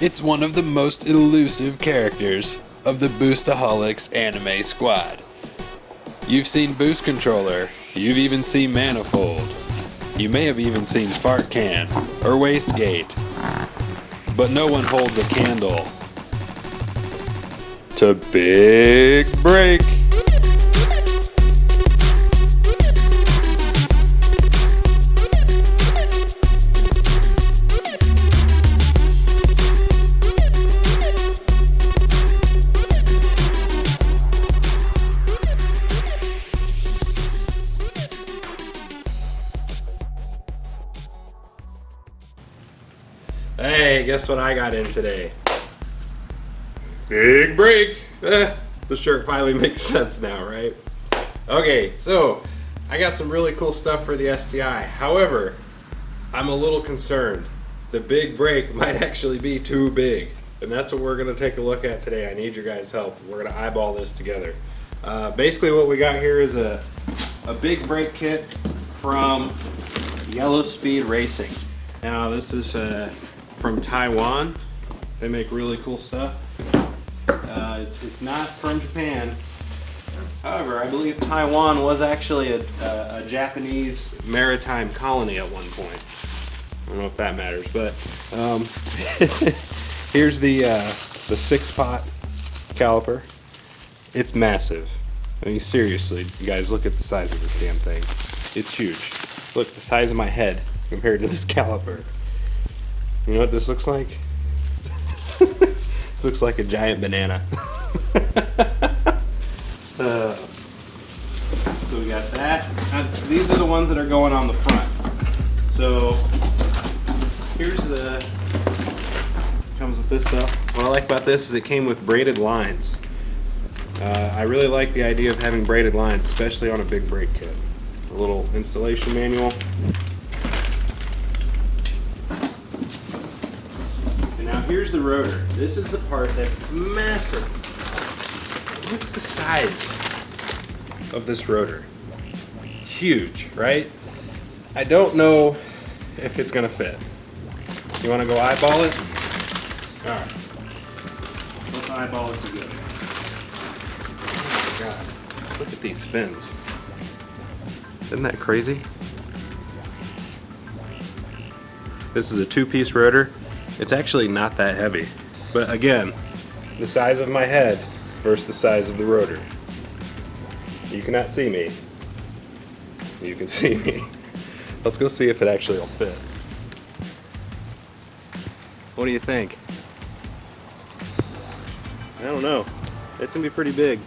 It's one of the most elusive characters of the Boostaholics anime squad. You've seen Boost Controller, you've even seen Manifold, you may have even seen Fart Can or Wastegate, but no one holds a candle to Big Break. Hey, guess what I got in today? Big Break! The shirt finally makes sense now, right? Okay, so I got some really cool stuff for the STI. However, I'm a little concerned. The Big Break might actually be too big. And that's what we're going to take a look at today. I need your guys' help. We're going to eyeball this together. Basically what we got here is a Big Break kit from Yellow Speed Racing. Now this is from Taiwan. They make really cool stuff. It's not from Japan. However, I believe Taiwan was actually a Japanese maritime colony at one point. I don't know if that matters, but here's the 6-pot caliper. It's massive. I mean, seriously, you guys, look at the size of this damn thing. It's huge. Look, the size of my head compared to this caliper. You know what this looks like? This looks like a giant banana. So we got that. These are the ones that are going on the front. So here's comes with this stuff. What I like about this is it came with braided lines. I really like the idea of having braided lines, especially on a Big Break kit. A little installation manual. Here's the rotor. This is the part that's massive. Look at the size of this rotor. Huge, right? I don't know if it's gonna fit. You wanna go eyeball it? Alright. Let's eyeball it together. Oh my god. Look at these fins. Isn't that crazy? This is a 2-piece rotor. It's actually not that heavy, but again, the size of my head versus the size of the rotor. You cannot see me. You can see me. Let's go see if it actually will fit. What do you think? I don't know. It's gonna be pretty big.